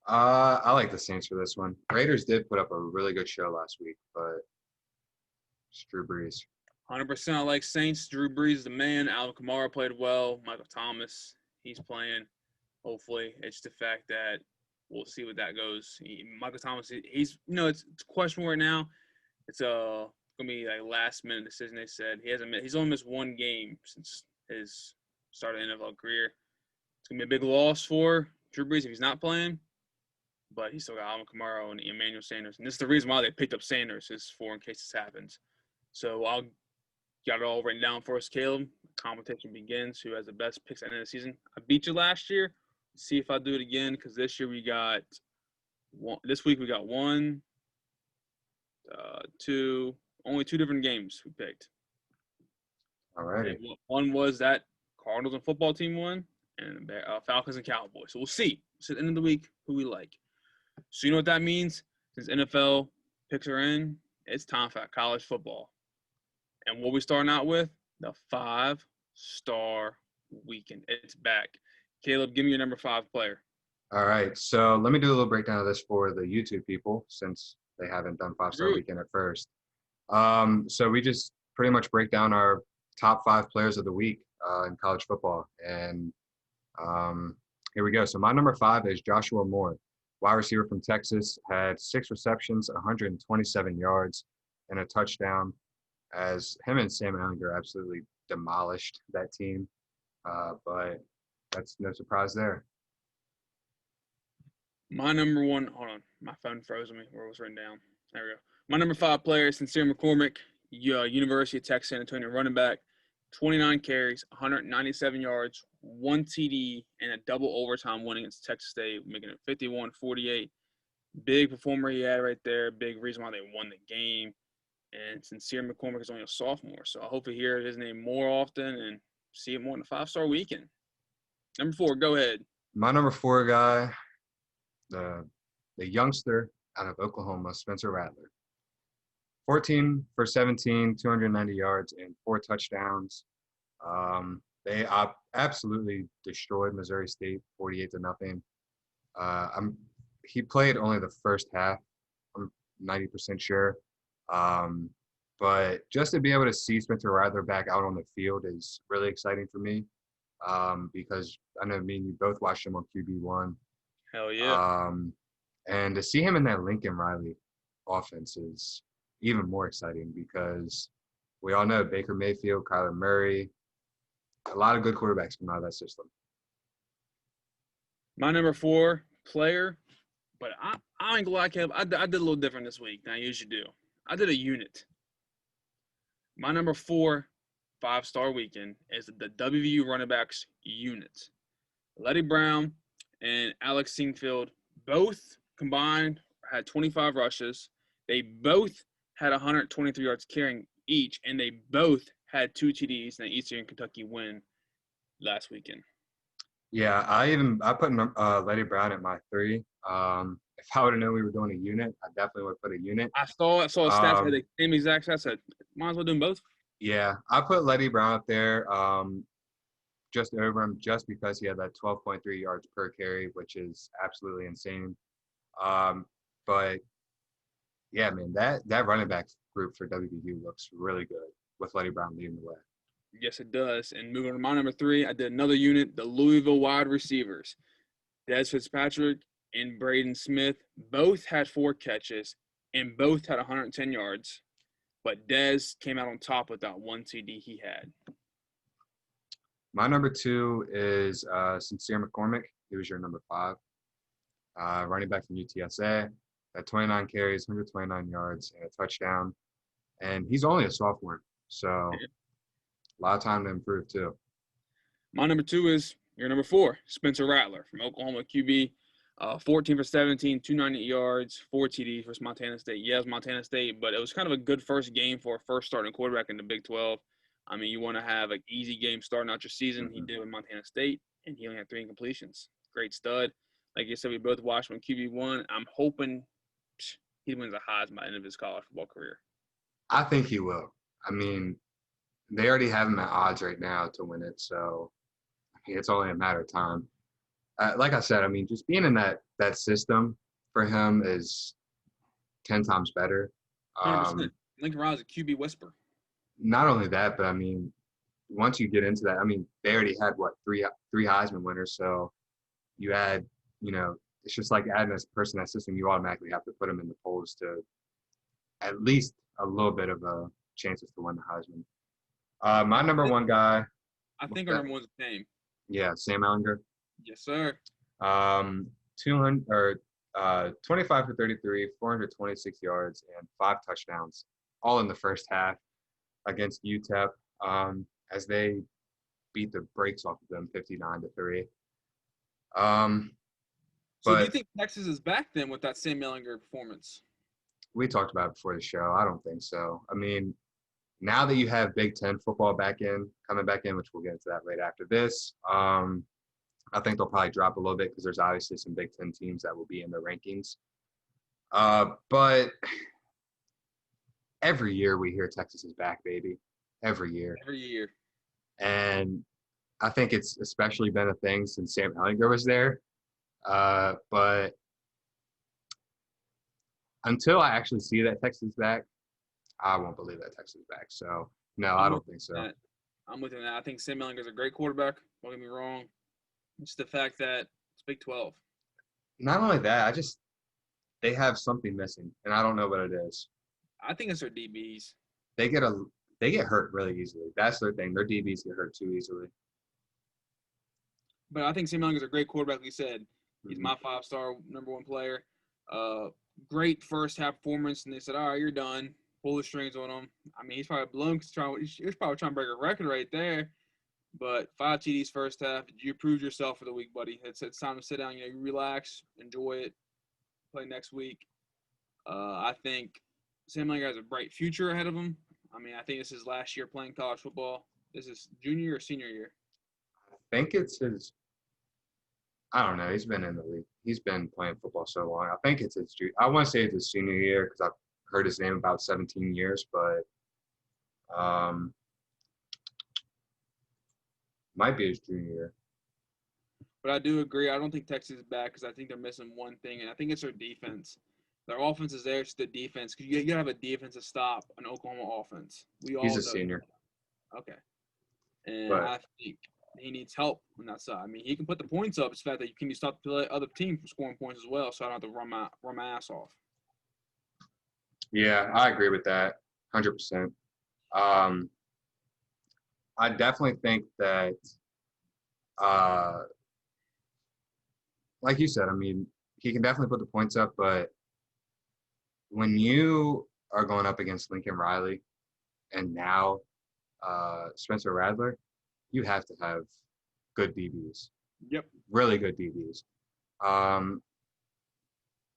I like the Saints for this one. Raiders did put up a really good show last week, but it's Drew Brees. 100% I like Saints. Drew Brees is the man. Alvin Kamara played well. Michael Thomas, he's playing. Hopefully, it's the fact that we'll see what that goes. Michael Thomas, he's it's questionable right now. It's gonna be like last minute decision. They said he's only missed 1 game since his start of the NFL career. It's gonna be a big loss for Drew Brees if he's not playing, but he's still got Alvin Kamara and Emmanuel Sanders, and this is the reason why they picked up Sanders is for in case this happens. So I'll got it all written down for us, Caleb. Competition begins. Who has the best picks at the end of the season? I beat you last year. See if I do it again, because this year we got this week we got 1, 2, only 2 different games we picked. All right. One was that Cardinals and football team won, and Falcons and Cowboys. So we'll see. It's at the end of the week who we like. So you know what that means? Since NFL picks are in, it's time for college football. And what we starting out with? The 5-star weekend. It's back. Caleb, give me your number 5 player. All right. So let me do a little breakdown of this for the YouTube people since they haven't done 5-star weekend at first. So we just pretty much break down our top 5 players of the week. in college football. And here we go. So my number 5 is Joshua Moore, wide receiver from Texas, had 6 receptions, 127 yards, and a touchdown. As him and Sam Ehlinger absolutely demolished that team, but that's no surprise there. My number one, hold on, my phone froze on me where it was written down. There we go. My number 5 player is Sincere McCormick, University of Texas San Antonio running back, 29 carries, 197 yards, 1 TD, and a double overtime win against Texas State, making it 51-48. Big performer he had right there. Big reason why they won the game. And Sincere McCormick is only a sophomore, so I hope to hear his name more often and see him more in the 5-star weekend. Number 4, go ahead. My number 4 guy, the youngster out of Oklahoma, Spencer Rattler. 14 for 17, 290 yards, and 4 touchdowns. They absolutely destroyed Missouri State 48-0. He played only the first half, I'm 90% sure. But just to be able to see Spencer Rattler back out on the field is really exciting for me, because I know me and you both watched him on QB1. Hell yeah. And to see him in that Lincoln Riley offense is even more exciting because we all know Baker Mayfield, Kyler Murray, a lot of good quarterbacks come out of that system. My number 4 player, but I ain't gonna lie, Kev, I did a little different this week than I usually do. I did a unit. My number 4 5-star weekend is the WVU running backs unit. Letty Brown and Alex Singfield both combined had 25 rushes. They both had 123 yards carrying each, and they both had 2 TDs in the Eastern Kentucky win last weekend. Yeah, I put Letty Brown at my 3. If I would have known we were doing a unit, I definitely would have put a unit. I saw a stats had the same exact stats. I said, might as well do them both. Yeah, I put Letty Brown up there, just over him, just because he had that 12.3 yards per carry, which is absolutely insane. But yeah, man, that running back group for WVU looks really good with Letty Brown leading the way. Yes, it does. And moving on to my number 3, I did another unit, the Louisville wide receivers. Des Fitzpatrick and Braden Smith both had 4 catches and both had 110 yards. But Dez came out on top with that 1 TD he had. My number 2 is Sincere McCormick. He was your number 5. Running back from UTSA. Had 29 carries, 129 yards, and a touchdown. And he's only a sophomore, so a lot of time to improve too. My number 2 is your number 4, Spencer Rattler from Oklahoma QB. 14 for 17, 290 yards, 4 TDs versus Montana State. Yes, Montana State, but it was kind of a good first game for a first starting quarterback in the Big 12. I mean, you want to have an easy game starting out your season. Mm-hmm. He did with Montana State, and he only had 3 incompletions. Great stud. Like you said, we both watched him on QB1. I'm hoping he wins a Heisman by the end of his college football career. I think he will. I mean, they already have him at odds right now to win it, so it's only a matter of time. Like I said, I mean, just being in that system for him is 10 times better. 100%. Lincoln Riley's a QB whisper. Not only that, but I mean, once you get into that, I mean, they already had three Heisman winners. So you add, it's just like adding a person to that system. You automatically have to put them in the polls to at least a little bit of a chances to win the Heisman. My number 1 guy. I think our number 1's the same. Yeah, Sam Ehlinger. Yes, sir. 25 for 33, 426 yards, and 5 touchdowns, all in the first half against UTEP, as they beat the brakes off of them 59-3. So do you think Texas is back then with that Sam Ehlinger performance? We talked about it before the show. I don't think so. I mean, now that you have Big Ten football coming back in, which we'll get into that right after this, I think they'll probably drop a little bit because there's obviously some Big Ten teams that will be in the rankings. But every year we hear Texas is back, baby. Every year. Every year. And I think it's especially been a thing since Sam Ehlinger was there. But until I actually see that Texas is back, I won't believe that Texas is back. So, no, I don't think so. I'm with you on that. I think Sam Ehlinger's a great quarterback. Don't get me wrong. It's the fact that it's Big 12. Not only that, they have something missing, and I don't know what it is. I think it's their DBs. They get hurt really easily. That's their thing. Their DBs get hurt too easily. But I think Sam Ehlinger's a great quarterback. Like you said, he's Mhm. my 5-star number 1 player. Great first half performance, and they said, "All right, you're done. Pull the strings on him." I mean, he's probably blown because he was probably trying to break a record right there. But 5 TDs first half. You proved yourself for the week, buddy. It's time to sit down. You relax, enjoy it, play next week. I think Sam Ehlinger has a bright future ahead of him. I mean, I think this is his last year playing college football. This is junior or senior year. I think it's his. I don't know. He's been in the league. He's been playing football so long. I think it's his. I want to say it's his senior year because I've heard his name about 17 years, but might be his junior year. But I do agree. I don't think Texas is bad because I think they're missing one thing, and I think it's their defense. Their offense is there. It's the defense. Because you got to have a defense to stop an Oklahoma offense. We all He's a know senior, that. Okay. And but I think he needs help on that side. I mean, he can put the points up. It's the fact that you stop the other team from scoring points as well, so I don't have to run my ass off. yeah, I agree with that 100%. I definitely think that, like you said, I mean, he can definitely put the points up, but when you are going up against Lincoln Riley and now Spencer Radler, you have to have good DBs, Yep. really good DBs.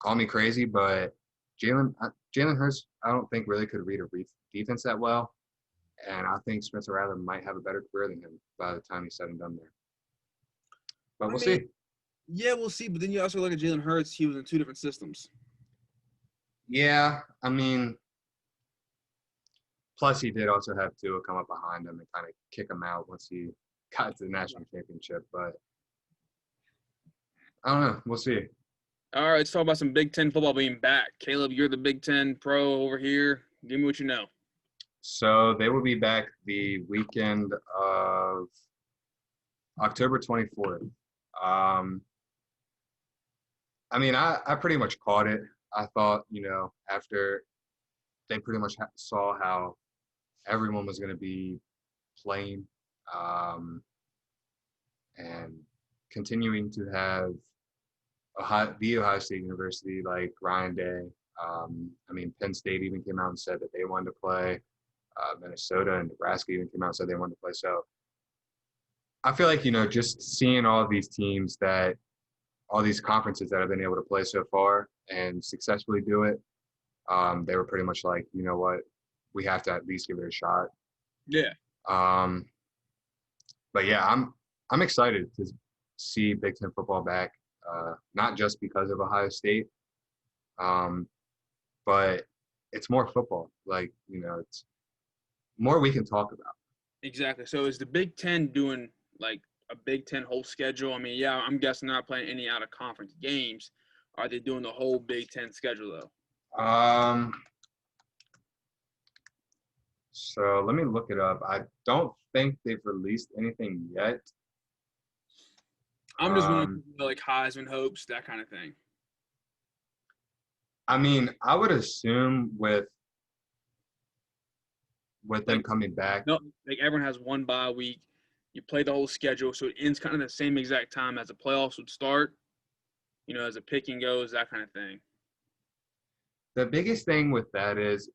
Call me crazy, but Jalen Hurts, I don't think really could read a defense that well, and I think Spencer Radler might have a better career than him by the time he's said and done there. But we'll see. Yeah, we'll see. But then you also look at Jalen Hurts. He was in 2 different systems. Yeah, I mean, plus he did also have Tua come up behind him and kind of kick him out once he got to the national championship. But I don't know. We'll see. All right, let's talk about some Big Ten football being back. Caleb, you're the Big Ten pro over here. Give me what you know. So they will be back the weekend of October 24th. I mean, I pretty much caught it. I thought, after they pretty much saw how everyone was going to be playing and continuing to have the Ohio State University like Ryan Day. I mean, Penn State even came out and said that they wanted to play. Minnesota and Nebraska even came out and said they wanted to play. So I feel like, just seeing all these teams all these conferences that have been able to play so far and successfully do it, they were pretty much like, you know what, we have to at least give it a shot. Yeah. But yeah, I'm excited to see Big Ten football back, not just because of Ohio State, but it's more football. Like, it's more we can talk about. Exactly. So is the Big Ten doing like a Big Ten whole schedule? I mean, yeah, I'm guessing they're not playing any out of conference games. Are they doing the whole Big Ten schedule though? So let me look it up. I don't think they've released anything yet. I'm just wondering, like Heisman hopes, that kind of thing. I mean, I would assume with them coming back. No, like everyone has one bye week. You play the whole schedule, so it ends kind of the same exact time as the playoffs would start. As the picking goes, that kind of thing. The biggest thing with that is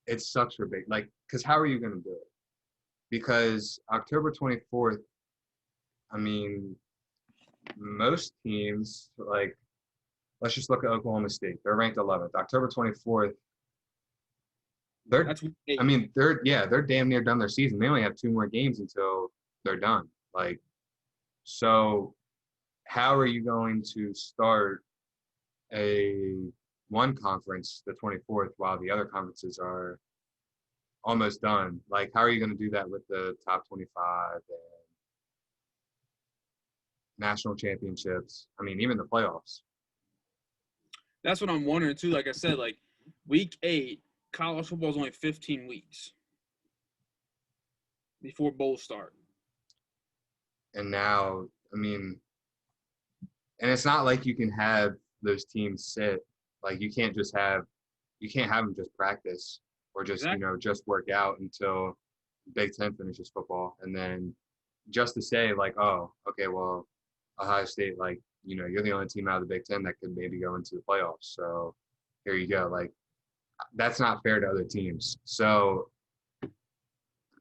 it sucks for big, because how are you going to do it? Because October 24th, I mean, most teams, let's just look at Oklahoma State. They're ranked 11th. October 24th, they're damn near done their season. They only have 2 more games until they're done. So how are you going to start one conference the 24th while the other conferences are almost done? How are you going to do that with the top 25 and national championships? I mean, even the playoffs. That's what I'm wondering too. Like I said, week 8, college football is only 15 weeks. before bowls start. And now, I mean, and it's not like you can have those teams sit. Like you can't have them just practice or just, Exactly. just work out until Big Ten finishes football. And then just to say like, oh, okay, well, Ohio State, like, you're the only team out of the Big Ten that could maybe go into the playoffs. So here you go. Like, that's not fair to other teams. So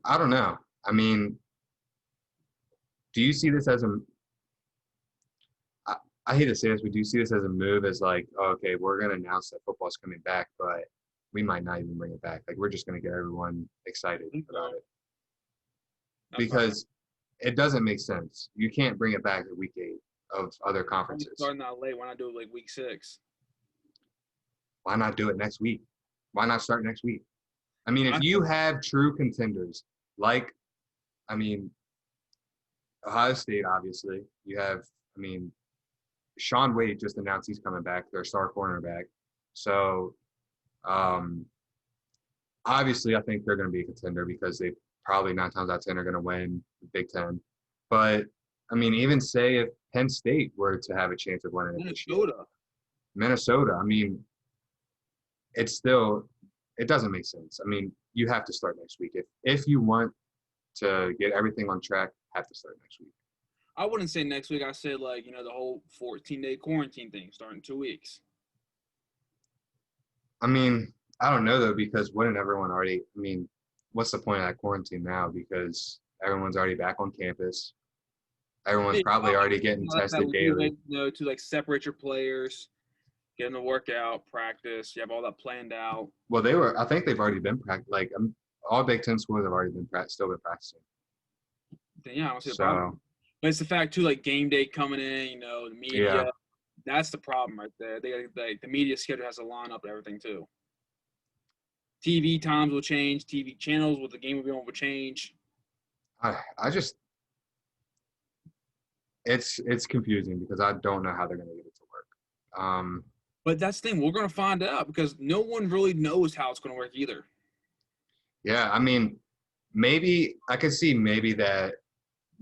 I don't know. I mean, do you see this as I hate to say this, but do you see this as a move as like, oh, okay, we're going to announce that football's coming back, but we might not even bring it back. Like, we're just going to get everyone excited about it because it doesn't make sense. You can't bring it back at week 8 of other conferences. Starting out late. Why not do it like week 6? Why not do it next week? Why not start next week? I mean, if you have true contenders like, I mean, Ohio State, obviously, you have, I mean, Sean Wade just announced he's coming back, their star cornerback. So, obviously, I think they're going to be a contender because they probably 9 times out of 10 are going to win the Big Ten. But, I mean, even say if Penn State were to have a chance of winning it this year. Minnesota, I mean, it doesn't make sense. I mean, you have to start next week. If you want to get everything on track, have to start next week. I wouldn't say next week. I say like, the whole 14-day quarantine thing starting 2 weeks. I mean, I don't know though, because wouldn't everyone already, I mean, what's the point of that quarantine now? Because everyone's already back on campus. Everyone's probably already getting tested daily. To like separate your players, get them to work out, practice. You have all that planned out. Well, I think they've already been practicing. Like all Big Ten schools have already still been practicing. Then, yeah, I don't see the problem. But it's the fact too, like game day coming in, the media. Yeah. That's the problem right there. The media schedule has to line up and everything too. TV times will change. TV channels with the game will be on will change. I just it's confusing because I don't know how they're going to get it to work. But that's the thing. We're going to find out because no one really knows how it's going to work either. Yeah, I mean, maybe I could see maybe that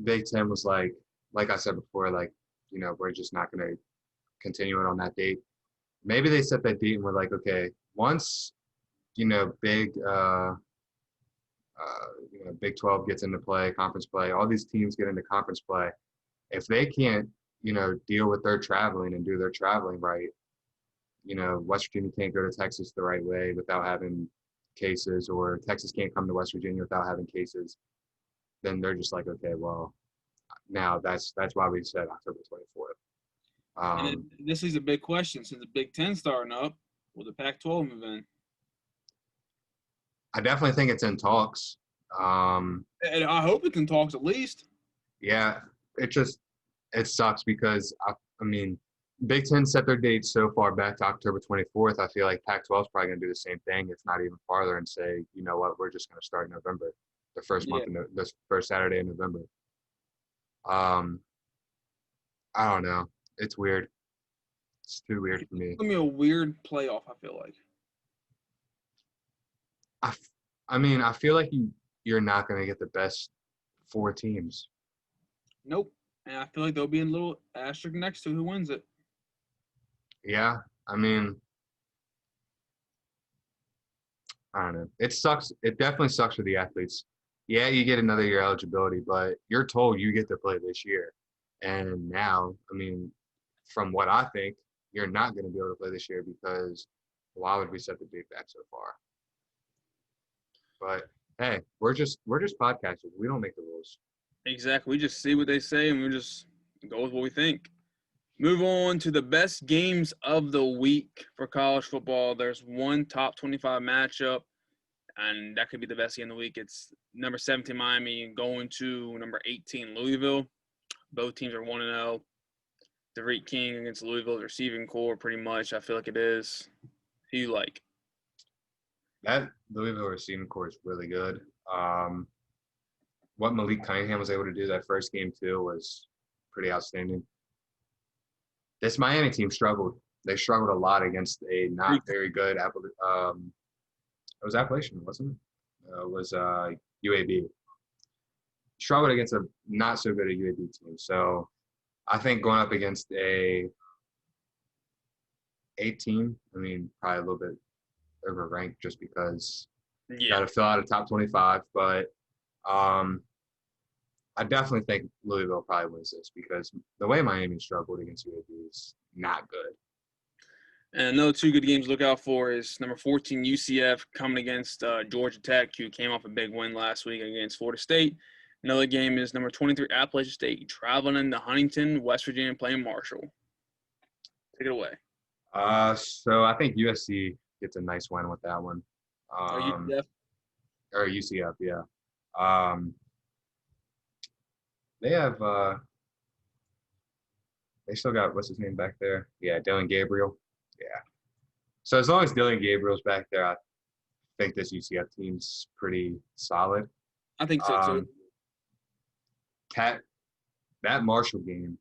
Big Ten was like I said before, like, we're just not going to continue it on that date. Maybe they set that date and we're like, okay, once, Big 12 gets into play, conference play, all these teams get into conference play. If they can't, deal with their traveling and do their traveling right, West Virginia can't go to Texas the right way without having cases, or Texas can't come to West Virginia without having cases, then they're just like, okay, well, now that's why we said October 24th. And this is a big question. Since the Big Ten starting up, will the Pac-12 move in? I definitely think it's in talks. And I hope it's in talks at least. Yeah, it sucks because, I mean, Big Ten set their dates so far back to October 24th. I feel like Pac-12 is probably going to do the same thing, if not even farther, and say, you know what, we're just going to start in November, the first month, the first Saturday in November. I don't know. It's weird. It's too weird for me. It's going to be a weird playoff, I feel like. I mean, I feel like you're not going to get the best 4 teams. Nope. And I feel like there'll be a little asterisk next to who wins it. Yeah. I mean, I don't know. It sucks. It definitely sucks for the athletes. Yeah, you get another year eligibility, but you're told you get to play this year. And now, I mean, from what I think, you're not going to be able to play this year because why would we set the date back so far? But hey, we're just podcasters. We don't make the rules. Exactly. We just see what they say and we just go with what we think. Move on to the best games of the week for college football. There's one top 25 matchup, and that could be the best game of the week. It's number 17 Miami going to number 18 Louisville. Both teams are 1-0. Derek King against Louisville's receiving core, pretty much. I feel like it is. Who you like? That Louisville receiving core is really good. What Malik Cunningham was able to do that first game too was pretty outstanding. This Miami team struggled. They struggled a lot against a not very good it was Appalachian, wasn't it? It was UAB. struggled against a not so good a UAB team. So I think going up against a 8 team, I mean, probably a little bit overranked just because got Yeah, to fill out a top 25. But I definitely think Louisville probably wins this because the way Miami struggled against UAB is not good. and another two good games to look out for is number 14 UCF coming against Georgia Tech, who came off a big win last week against Florida State. Another game is number 23 Appalachian State traveling into Huntington, West Virginia, playing Marshall. Take it away. So I think USC gets a nice win with that one. Are you deaf? Or UCF, yeah. Um, they have they still got what's his name back there? Yeah, Dylan Gabriel. Yeah. So as long as Dylan Gabriel's back there, I think this UCF team's pretty solid. I think so too. That Marshall game,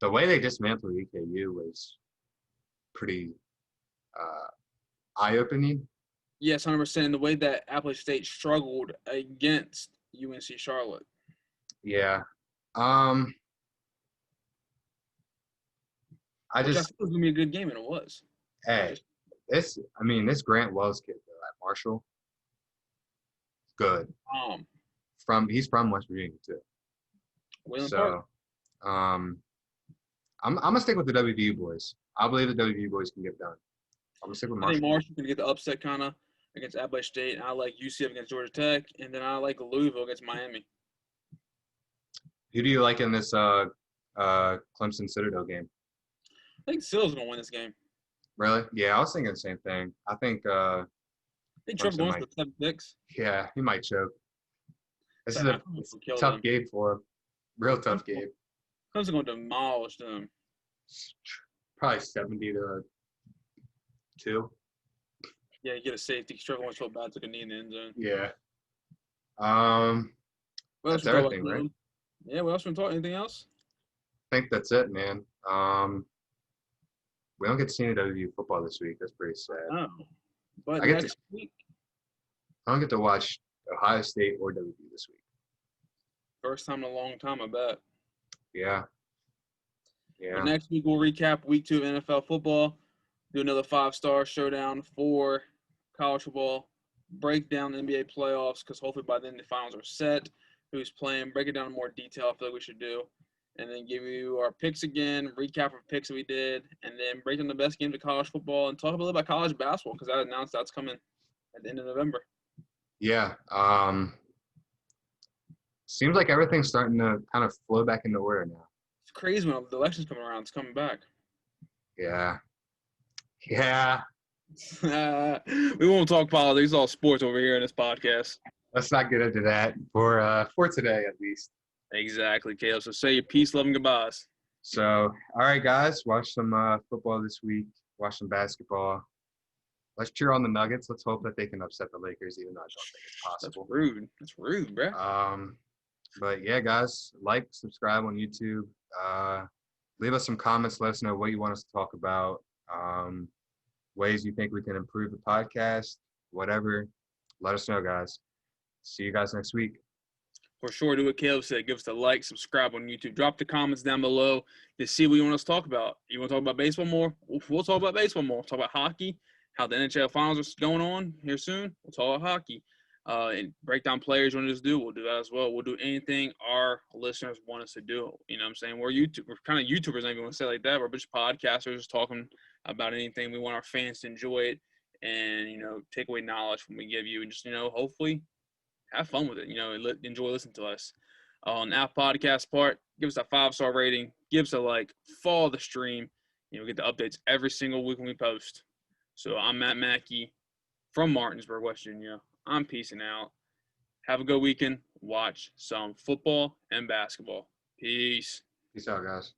the way they dismantled EKU was pretty eye-opening. Yes, 100%. The way that Appalachian State struggled against UNC Charlotte. Yeah. I Which I just thought was gonna be a good game, and it was. hey, this Grant Wells kid though at Marshall, good. He's from West Virginia too. Wayland So, Park. I'm gonna stick with the WVU boys. I believe the WVU boys can get it done. I'm gonna stick with I think Marshall. Marshall can get the upset kind of against Appalachian State, and I like UCF against Georgia Tech, and then I like Louisville against Miami. Who do you like in this Clemson Citadel game? I think Sills gonna win this game. Really? Yeah, I was thinking the same thing. I think They Trevor Clemson Lawrence might. for 7 picks. Yeah, he might choke. This So is a tough them. game for him. Real tough game. Clemson gonna demolish them. Probably 70-2. Yeah, you get a safety. Trevor Lawrence felt bad, took a knee in the end zone. Yeah. What else That's we talk everything, about? right? Yeah, what else we talk? Anything else? I think that's it, man. We don't get to see any WVU football this week. That's pretty sad. No. But I get next week, I don't get to watch Ohio State or WVU this week. first time in a long time, I bet. Yeah. But next week we'll recap week 2 of NFL football, do another 5-star showdown for college football, break down the NBA playoffs because hopefully by then the finals are set, who's playing, break it down in more detail. I feel like we should do, and then give you our picks again, recap our picks that we did, and then break down the best games of college football and talk a little about college basketball because I announced that's coming at the end of November. Yeah. Seems like everything's starting to kind of flow back into order now. It's crazy when the election's coming around. It's coming back. Yeah. Yeah. We won't talk politics. It's all sports over here in this podcast. Let's not get into that for today at least. Exactly, Caleb. So say your peace, love, and goodbyes. So, all right, guys, watch some football this week. Watch some basketball. Let's cheer on the Nuggets. Let's hope that they can upset the Lakers, even though I don't think it's possible. That's rude, bro. But yeah, guys, like, subscribe on YouTube. Leave us some comments. Let us know what you want us to talk about. Ways you think we can improve the podcast. Whatever. Let us know, guys. See you guys next week. For sure, do what Caleb said. Give us a like, subscribe on YouTube. Drop the comments down below to see what you want us to talk about. You want to talk about baseball more? We'll talk about baseball more. Talk about hockey, how the NHL finals are going on here soon. We'll talk about hockey. And break down players you want us to do. We'll do that as well. We'll do anything our listeners want us to do. You know what I'm saying? We're kind of YouTubers, I don't even want to say it like that. We're just podcasters talking about anything. We want our fans to enjoy it and, take away knowledge from we give you and just, hopefully have fun with it, enjoy listening to us. On the Apple Podcast part, give us a 5-star rating, give us a like, follow the stream, get the updates every single week when we post. So I'm Matt Mackey from Martinsburg, West Virginia. I'm peacing out. Have a good weekend. Watch some football and basketball. Peace. Peace out, guys.